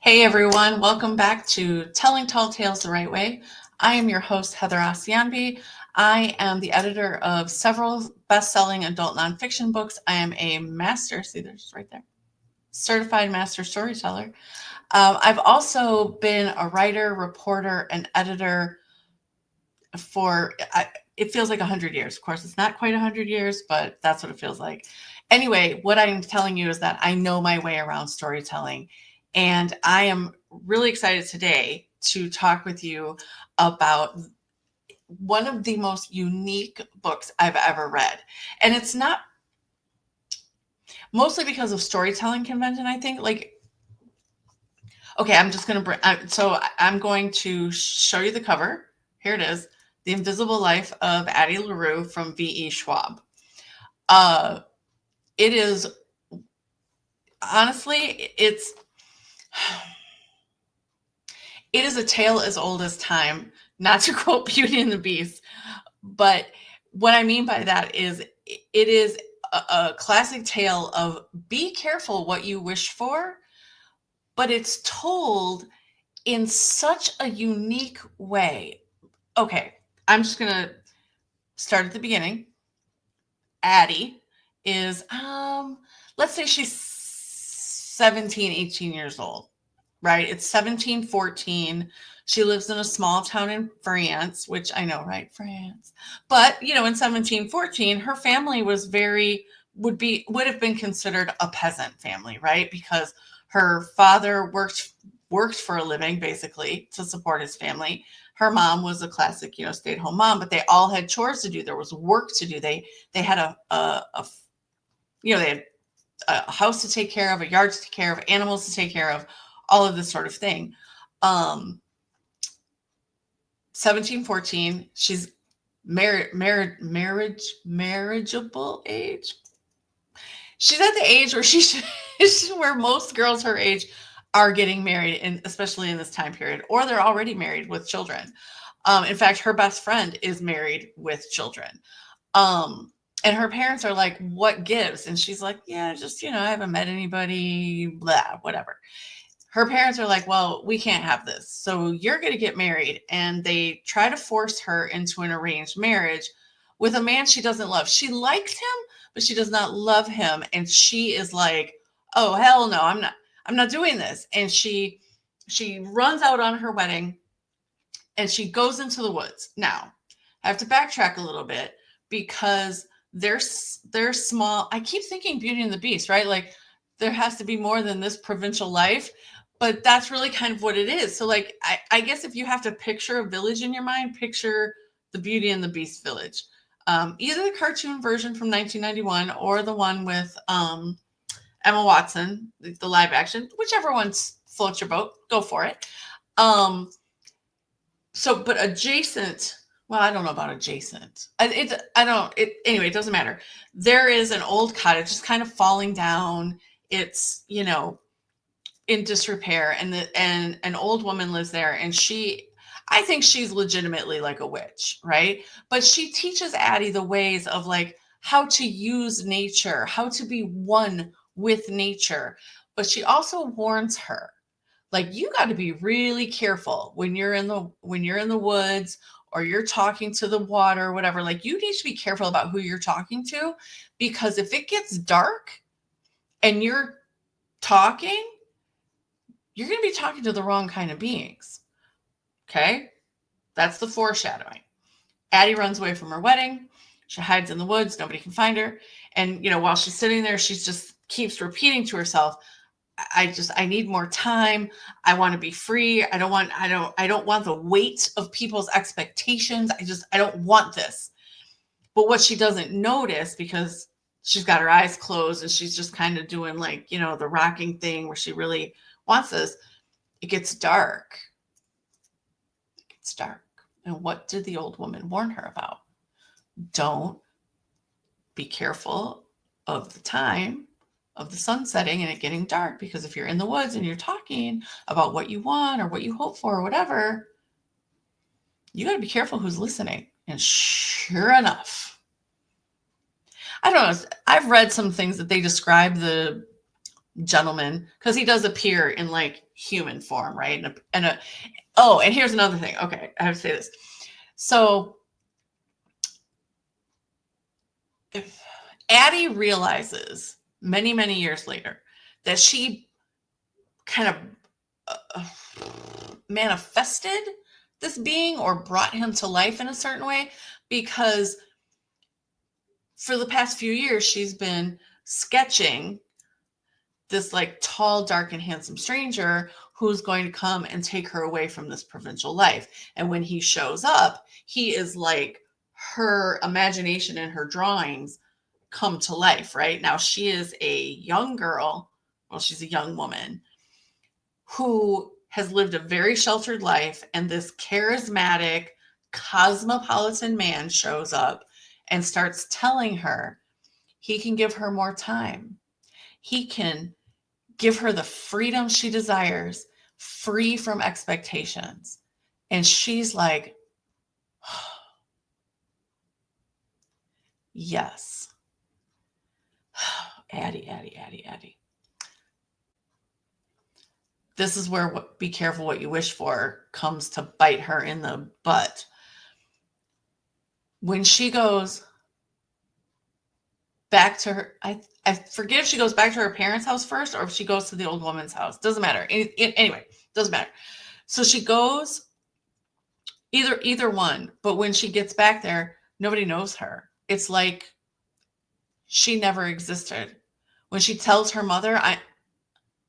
Hey everyone, welcome back to Telling Tall Tales the Right Way. I am your host, Heather Asianbi. I am the editor of several best-selling adult nonfiction books. I am a master, see there's right there, certified master storyteller. I've also been a writer, reporter, and editor for, it feels like 100 years. Of course, it's not quite 100 years, but that's what it feels like. Anyway, what I'm telling you is that I know my way around storytelling. And I am really excited today to talk with you about one of the most unique books I've ever read. And it's not mostly because of storytelling convention, I think. Okay, I'm just going to bring, so I'm going to show you the cover. Here it is, The Invisible Life of Addie LaRue from V.E. Schwab. It is, honestly, it is a tale as old as time, not to quote Beauty and the Beast. But what I mean by that is it is a classic tale of be careful what you wish for, but it's told in such a unique way. Okay, I'm just going to start at the beginning. Addie is, let's say she's 17, 18 years old, right? It's 1714. She lives in a small town in France, which I know, right? France. But, in 1714, her family was would have been considered a peasant family, right? Because her father worked for a living, basically, to support his family. Her mom was a classic, stay-at-home mom, but they all had chores to do. There was work to do. They had they had a house to take care of, a yard to take care of, animals to take care of, all of this sort of thing. 1714, she's marriageable age. She's at the age where where most girls her age are getting married, and especially in this time period, or they're already married with children. In fact, her best friend is married with children. And her parents are like, what gives? And she's like, yeah, just, I haven't met anybody, blah, whatever. Her parents are like, well, we can't have this. So you're going to get married. And they try to force her into an arranged marriage with a man she doesn't love. She likes him, but she does not love him. And she is like, oh, hell no, I'm not doing this. And she runs out on her wedding and she goes into the woods. Now, I have to backtrack a little bit because they're small. I keep thinking Beauty and the Beast, right? Like there has to be more than this provincial life, but that's really kind of what it is. So like, I guess if you have to picture a village in your mind, picture the Beauty and the Beast village. Either the cartoon version from 1991 or the one with Emma Watson, the live action, whichever one floats your boat, go for it. But adjacent, well, I don't know about adjacent. Anyway, it doesn't matter. There is an old cottage just kind of falling down. It's, in disrepair, and an old woman lives there, and I think she's legitimately like a witch, right? But she teaches Addie the ways of like how to use nature, how to be one with nature. But she also warns her, like, you got to be really careful when you're in the woods or you're talking to the water or whatever. Like, you need to be careful about who you're talking to, because if it gets dark and you're talking, you're going to be talking to the wrong kind of beings. Okay? That's the foreshadowing. Addie runs away from her wedding. She hides in the woods. Nobody can find her. And, while she's sitting there, she just keeps repeating to herself, I need more time. I want to be free. I don't want the weight of people's expectations. I don't want this. But what she doesn't notice, because she's got her eyes closed and she's just kind of doing like, the rocking thing where she really wants this, it gets dark. And what did the old woman warn her about? Don't be careful of the time of the sun setting and it getting dark, because if you're in the woods and you're talking about what you want or what you hope for or whatever, you got to be careful who's listening. And sure enough, I don't know, I've read some things that they describe the gentleman, because he does appear in like human form, right? And here's another thing. Okay, I have to say this. So if Addie realizes many, many years later that she kind of manifested this being or brought him to life in a certain way, because for the past few years she's been sketching this like tall, dark, and handsome stranger who's going to come and take her away from this provincial life. And when he shows up, he is like her imagination and her drawings come to life, right? Now she is a young girl. Well, she's a young woman who has lived a very sheltered life, and this charismatic, cosmopolitan man shows up and starts telling her he can give her more time. He can give her the freedom she desires, free from expectations. And she's like, oh, yes. Addie. This is where be careful what you wish for comes to bite her in the butt. When she goes back to her, I forget if she goes back to her parents' house first or if she goes to the old woman's house. Doesn't matter. Anyway, doesn't matter. So she goes either one. But when she gets back there, nobody knows her. It's like she never existed. When she tells her mother,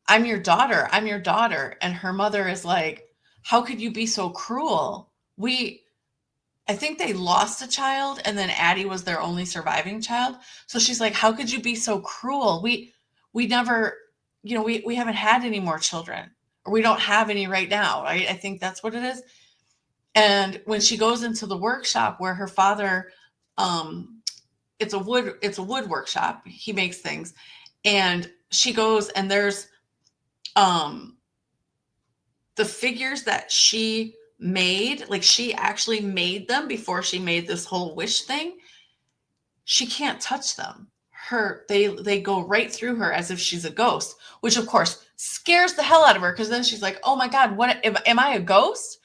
I'm your daughter. I'm your daughter. And her mother is like, how could you be so cruel? I think they lost a child, and then Addie was their only surviving child. So she's like, how could you be so cruel? We never, we haven't had any more children, or we don't have any right now. Right? I think that's what it is. And when she goes into the workshop where her father, it's a wood workshop. He makes things. And she goes, and there's the figures that she made, like she actually made them before she made this whole wish thing. She can't touch them. They go right through her as if she's a ghost, which of course scares the hell out of her, because then she's like, oh my God, what am I a ghost?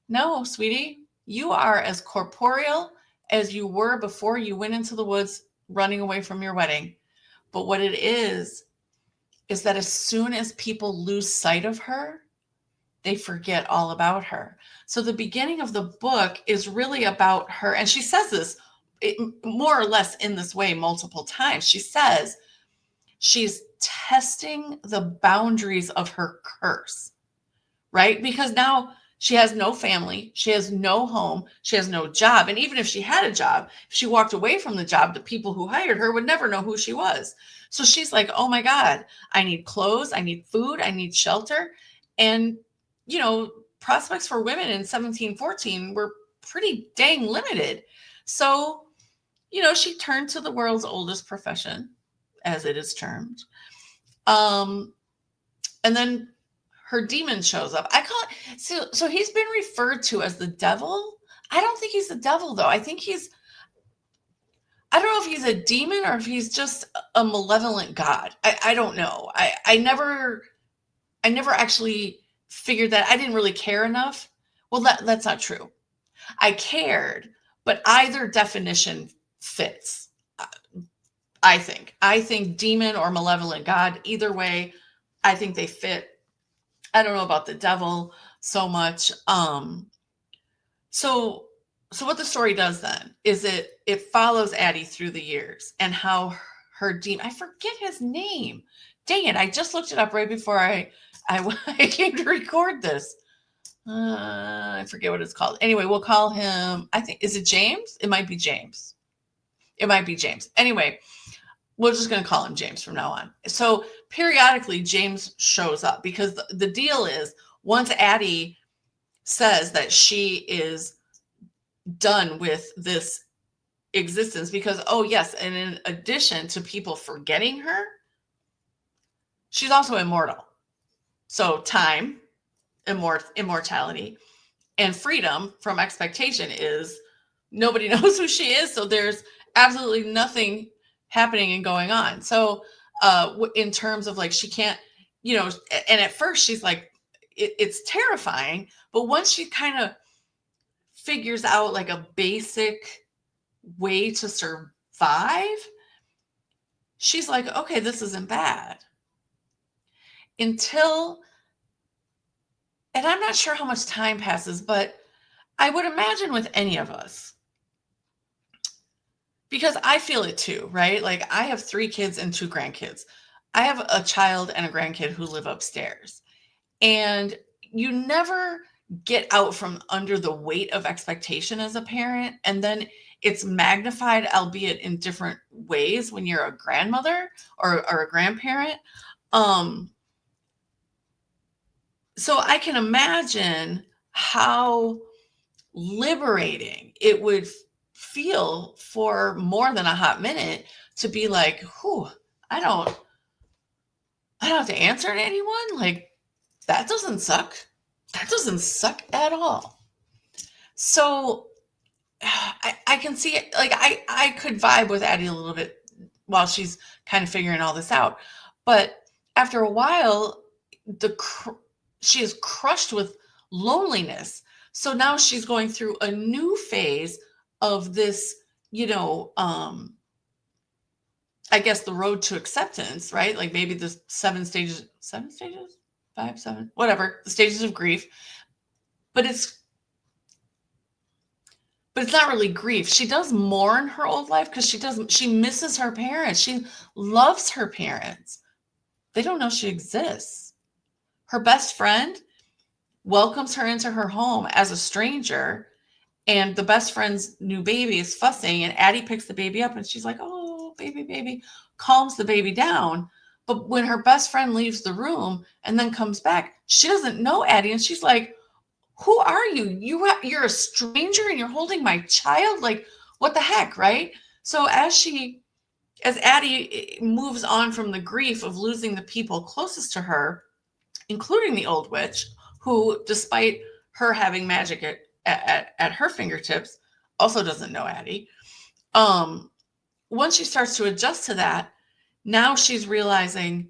No, sweetie, you are as corporeal as you were before you went into the woods running away from your wedding. But what it is that as soon as people lose sight of her, they forget all about her. So the beginning of the book is really about her. And she says this more or less in this way multiple times. She says she's testing the boundaries of her curse, right? Because now she has no family. She has no home. She has no job. And even if she had a job, if she walked away from the job, the people who hired her would never know who she was. So she's like, oh my God, I need clothes. I need food. I need shelter. And prospects for women in 1714 were pretty dang limited. So, she turned to the world's oldest profession, as it is termed. And then her demon shows up. I call it, so he's been referred to as the devil. I don't think he's the devil, though. I don't know if he's a demon or if he's just a malevolent god. I don't know. I never actually figured that. I didn't really care enough. Well, that's not true. I cared, but either definition fits. I think demon or malevolent god, either way, I think they fit. I don't know about the devil so much. So what the story does then is it follows Addie through the years and how her demon, I forget his name. Dang it. I just looked it up right before I came to record this. I forget what it's called. Anyway, we'll call him, is it James? It might be James. Anyway, we're just going to call him James from now on. So periodically James shows up, because the deal is, once Addie says that she is done with this existence, because, oh yes, and in addition to people forgetting her, she's also immortal. So time, immortality, and freedom from expectation is nobody knows who she is. So there's absolutely nothing happening and going on. So in terms of like, she can't, and at first she's like, it's terrifying. But once she kind of figures out like a basic way to survive, she's like, okay, this isn't bad. And I'm not sure how much time passes, but I would imagine with any of us, because I feel it too, right? Like, I have 3 kids and 2 grandkids. I have a child and a grandkid who live upstairs. And you never get out from under the weight of expectation as a parent. And then it's magnified, albeit in different ways, when you're a grandmother or a grandparent. So I can imagine how liberating it would feel for more than a hot minute to be like, whew, I don't have to answer to anyone. Like, that doesn't suck. That doesn't suck at all. So I can see it. Like, I could vibe with Addie a little bit while she's kind of figuring all this out. But after a while, she is crushed with loneliness. So now she's going through a new phase of this, I guess the road to acceptance, right? Like maybe the 7 stages, 5, 7, whatever, the stages of grief. But it's not really grief. She does mourn her old life because she misses her parents. She loves her parents. They don't know she exists. Her best friend welcomes her into her home as a stranger, and the best friend's new baby is fussing, and Addie picks the baby up and she's like, oh, baby, calms the baby down. But when her best friend leaves the room and then comes back, she doesn't know Addie, and she's like, who are you? You're a stranger and you're holding my child? Like, what the heck, right? So as Addie moves on from the grief of losing the people closest to her, including the old witch, who, despite her having magic at her fingertips, also doesn't know Addie. Once she starts to adjust to that, now she's realizing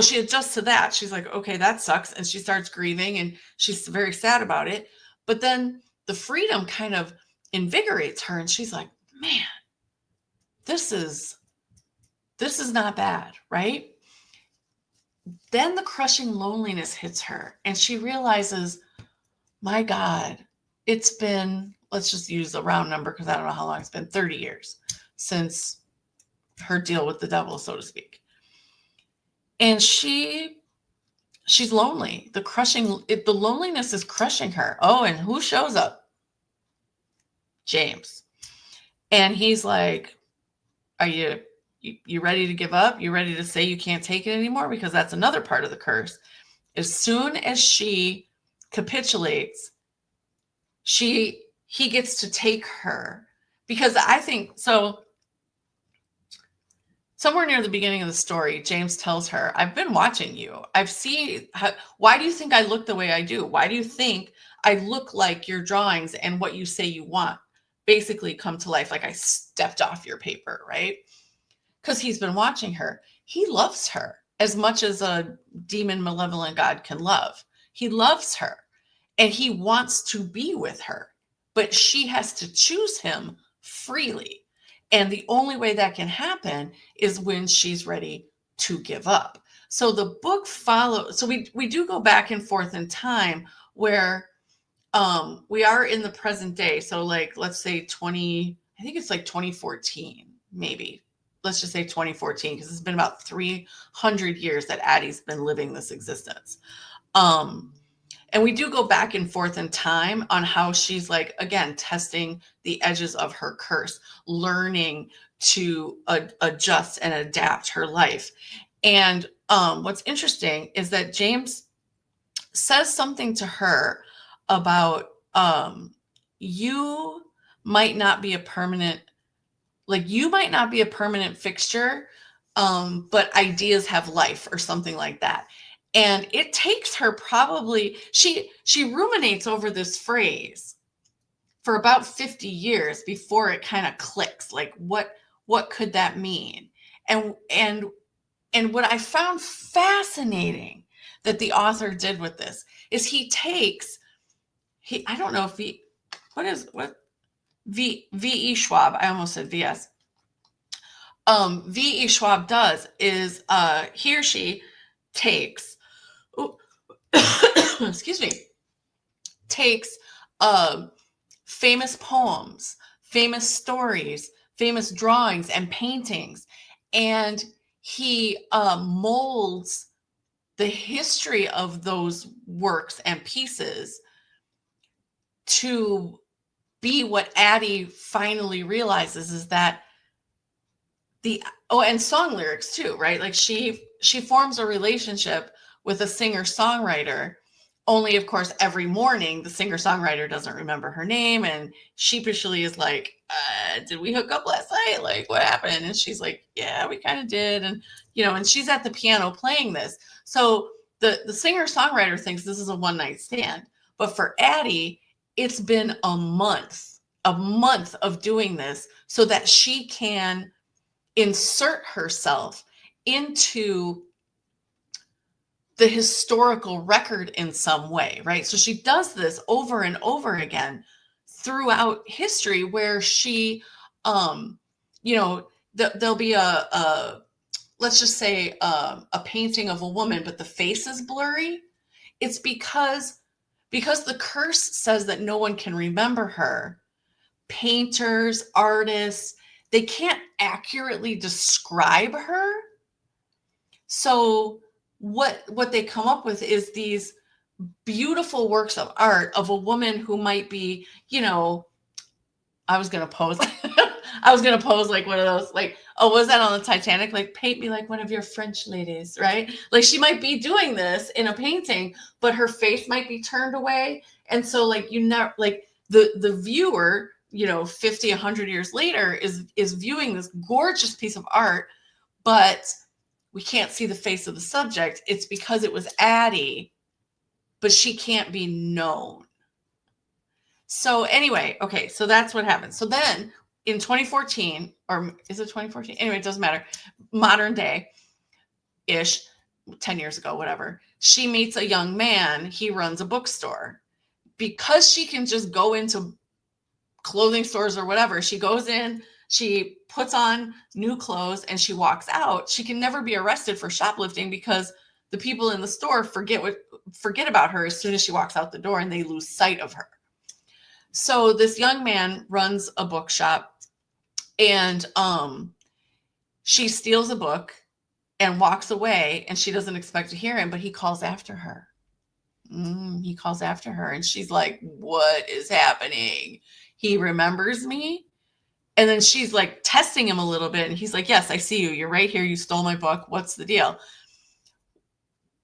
she adjusts to that. She's like, okay, that sucks. And she starts grieving and she's very sad about it. But then the freedom kind of invigorates her. And she's like, man, this is not bad, right? Then the crushing loneliness hits her and she realizes, my God, it's been, let's just use a round number because I don't know how long it's been, 30 years since her deal with the devil, so to speak. And she's lonely. The loneliness is crushing her. Oh, and who shows up? James. And he's like, are you ready to give up? You ready to say you can't take it anymore? Because that's another part of the curse. As soon as she capitulates, he gets to take her. Because I think, so somewhere near the beginning of the story, James tells her, I've been watching you. Why do you think I look the way I do? Why do you think I look like your drawings and what you say you want basically come to life? Like I stepped off your paper, right? Because he's been watching her. He loves her as much as a demon malevolent god can love. He loves her and he wants to be with her, but she has to choose him freely. And the only way that can happen is when she's ready to give up. So the book follows. So we do go back and forth in time where we are in the present day. So like, let's say I think it's like 2014, maybe. Let's just say 2014, because it's been about 300 years that Addie's been living this existence. And we do go back and forth in time on how she's like, again, testing the edges of her curse, learning to adjust and adapt her life. And what's interesting is that James says something to her about you might not be a permanent fixture, but ideas have life or something like that. And it takes her probably, she ruminates over this phrase for about 50 years before it kind of clicks. Like, what could that mean? And what I found fascinating that the author did with this is I don't know if V.E. Schwab, I almost said V.S. V.E. Schwab does is he or she takes, excuse me, takes famous poems, famous stories, famous drawings and paintings, and he molds the history of those works and pieces to be what Addie finally realizes is that and song lyrics too, right? Like she forms a relationship with a singer-songwriter, only of course every morning the singer-songwriter doesn't remember her name and sheepishly is like, did we hook up last night? Like what happened? And she's like, yeah, we kind of did. And and she's at the piano playing this. So the singer-songwriter thinks this is a one-night stand. But for Addie, it's been a month of doing this so that she can insert herself into the historical record in some way, right? So she does this over and over again throughout history where she, there'll be let's just say a painting of a woman, but the face is blurry. It's because the curse says that no one can remember her. Painters, artists, they can't accurately describe her. So what they come up with is these beautiful works of art of a woman who might be, I was going to pose like one of those, like, oh, was that on the Titanic? Like, paint me like one of your French ladies, right? Like she might be doing this in a painting, but her face might be turned away. And so like, the viewer, 50, 100 years later is viewing this gorgeous piece of art, but we can't see the face of the subject. It's because it was Addie, but she can't be known. So anyway, okay, so that's what happened. So then in 2014, or is it 2014? Anyway, it doesn't matter. Modern day-ish, 10 years ago, whatever. She meets a young man. He runs a bookstore. Because she can just go into clothing stores or whatever, she goes in, she puts on new clothes and she walks out. She can never be arrested for shoplifting because the people in the store forget about her as soon as she walks out the door and they lose sight of her. So this young man runs a bookshop and she steals a book and walks away and she doesn't expect to hear him, but he calls after her. He calls after her and she's like, what is happening? He remembers me. And then she's like testing him a little bit. And he's like, yes, I see you. You're right here. You stole my book. What's the deal?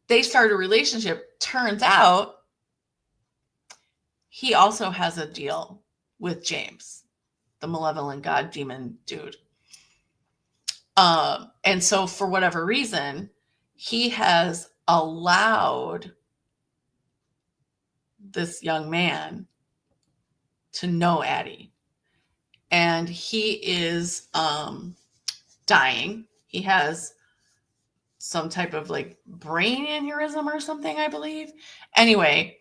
They start a relationship. Turns out he also has a deal with James, the malevolent god demon dude. And so for whatever reason, he has allowed this young man to know Addie. And he is dying. He has some type of like brain aneurysm or something, I believe. Anyway,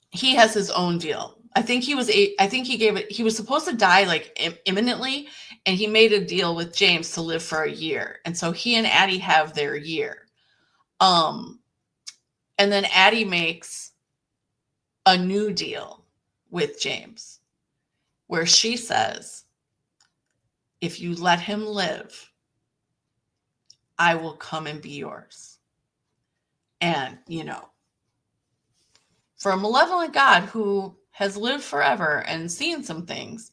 he has his own deal. I think he was supposed to die like imminently, and he made a deal with James to live for a year. And so he and Addie have their year. And then Addie makes a new deal with James where she says, if you let him live, I will come and be yours. And, for a malevolent god who has lived forever and seen some things,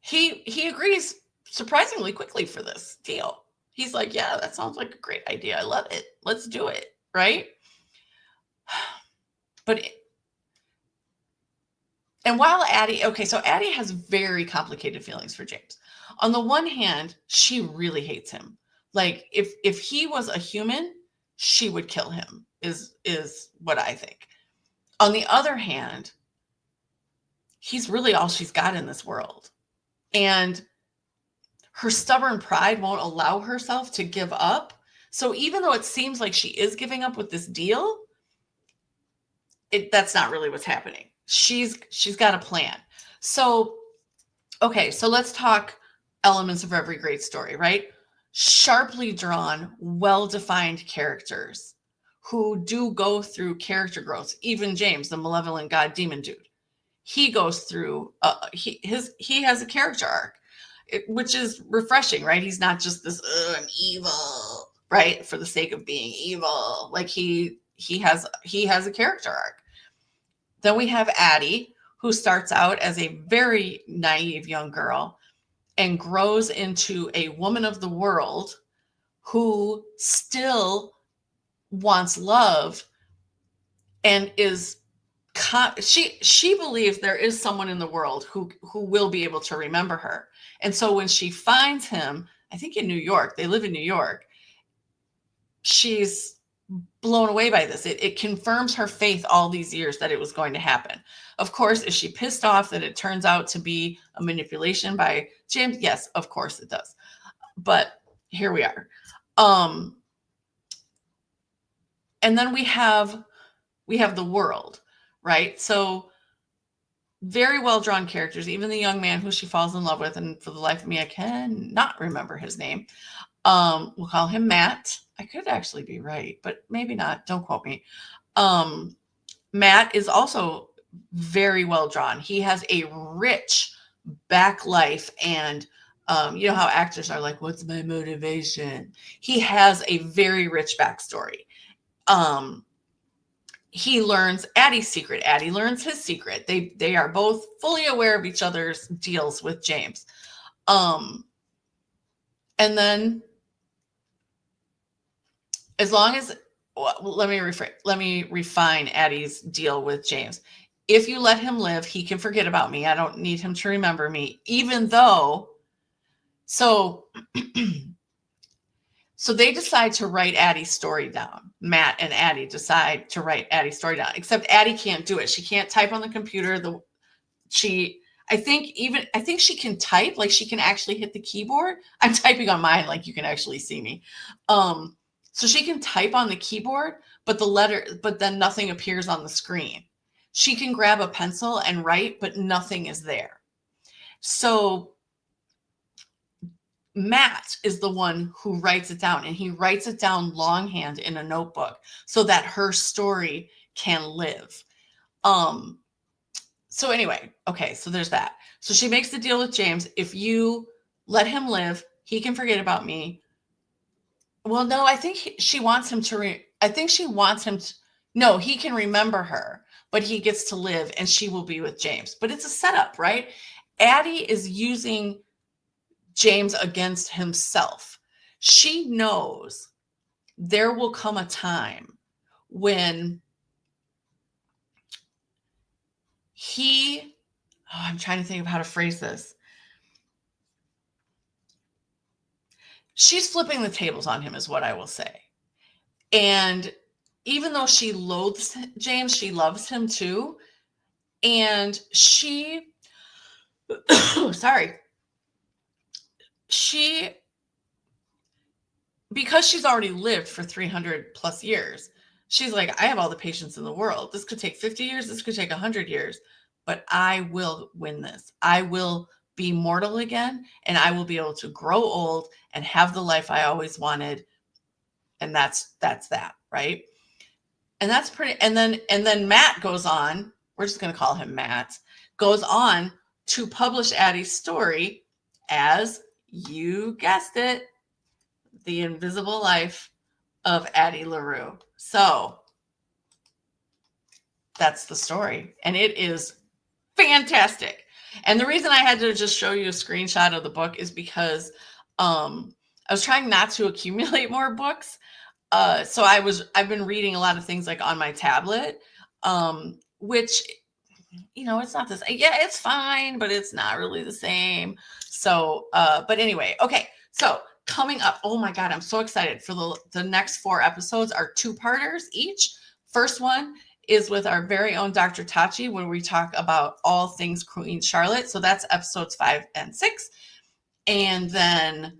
he agrees surprisingly quickly for this deal. He's like, yeah, that sounds like a great idea. I love it. Let's do it. Right? And while Addie has very complicated feelings for James. On the one hand, she really hates him. Like if he was a human, she would kill him is what I think. On the other hand, he's really all she's got in this world. And her stubborn pride won't allow herself to give up. So even though it seems like she is giving up with this deal, that's not really what's happening. She's got a plan. So, okay, so let's talk elements of every great story, right? Sharply drawn, well-defined characters who do go through character growth. Even James, the malevolent god demon dude, he goes through he has a character arc, which is refreshing, right? He's not just this I'm evil, right, for the sake of being evil. Like he has a character arc. Then we have Addie, who starts out as a very naive young girl and grows into a woman of the world who still wants love and is she believes there is someone in the world who will be able to remember her. And so when she finds him, I think in New York, they live in New York, she's blown away by this. It confirms her faith all these years that it was going to happen. Of course, is she pissed off that it turns out to be a manipulation by James? Yes, of course it does. But here we are. And then we have the world, right? So very well drawn characters, even the young man who she falls in love with, and for the life of me, I cannot remember his name. We'll call him Matt. I could actually be right, but maybe not. Don't quote me. Matt is also very well drawn. He has a rich back life, and you know how actors are like, what's my motivation? He has a very rich backstory. He learns Addie's secret. Addie learns his secret. They are both fully aware of each other's deals with James. And then as long as, well, let me refine Addie's deal with James. If you let him live, he can forget about me. I don't need him to remember me, even though, so they decide to write Addie's story down. Matt and Addie decide to write Addie's story down, except Addie can't do it. She can't type on the computer. I think she can type, like she can actually hit the keyboard. I'm typing on mine, like you can actually see me. So she can type on the keyboard, but then nothing appears on the screen. She can grab a pencil and write, but nothing is there. So Matt is the one who writes it down, and he writes it down longhand in a notebook so that her story can live. So anyway, okay, so there's that. So she makes the deal with James. If you let him live, he can forget about me. Well, no, I think she wants him to, no, he can remember her, but he gets to live and she will be with James. But it's a setup, right? Addie is using James against himself. She knows there will come a time when I'm trying to think of how to phrase this. She's flipping the tables on him is what I will say. And even though she loathes James, she loves him too. And because she's already lived for 300 plus years, she's like, I have all the patience in the world. This could take 50 years. This could take 100 years, but I will win this. I will be mortal again, and I will be able to grow old and have the life I always wanted. And that's that, right? And that's pretty. And then Matt goes on. We're just going to call him Matt. Goes on to publish Addie's story as, you guessed it, The Invisible Life of Addie LaRue. So that's the story, and it is fantastic. And the reason I had to just show you a screenshot of the book is because I was trying not to accumulate more books. So I've been reading a lot of things like on my tablet, which, it's not this. Yeah, it's fine, but it's not really the same. So, but anyway, okay. So coming up, oh my God, I'm so excited for the next 4 episodes are 2-parters each. First one is with our very own Dr. Tachi, where we talk about all things Queen Charlotte. So that's episodes 5 and 6. And then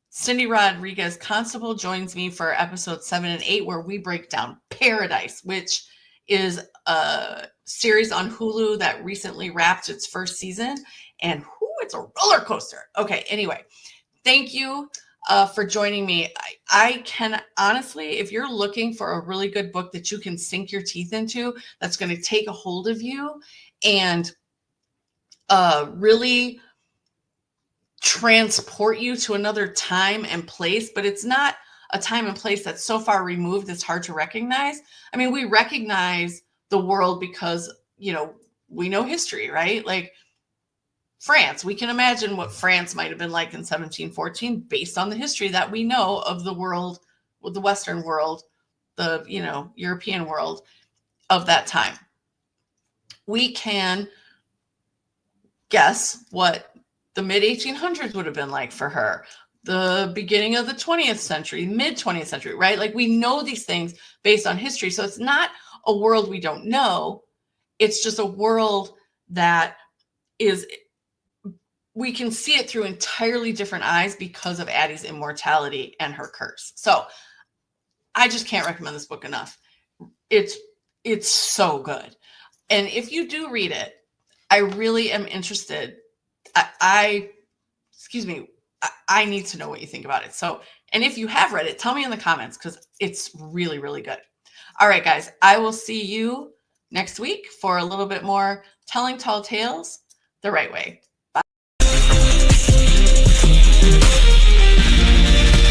Cindy Rodriguez Constable joins me for episodes 7 and 8, where we break down Paradise, which is a series on Hulu that recently wrapped its first season. And it's a roller coaster. Okay, anyway, thank you for joining me. I can honestly, if you're looking for a really good book that you can sink your teeth into, that's going to take a hold of you and really transport you to another time and place, but it's not a time and place that's so far removed it's hard to recognize. I mean, we recognize the world because, we know history, right? Like France, we can imagine what France might have been like in 1714 based on the history that we know of the world, with the Western world, the, European world of that time. We can guess what the mid 1800s would have been like for her, the beginning of the 20th century, mid 20th century, right? Like we know these things based on history. So it's not a world we don't know. It's just a world that we can see it through entirely different eyes because of Addie's immortality and her curse. So I just can't recommend this book enough. It's so good. And if you do read it, I really am interested. I need to know what you think about it. So, and if you have read it, tell me in the comments because it's really, really good. All right, guys, I will see you next week for a little bit more Telling Tall Tales the Right Way.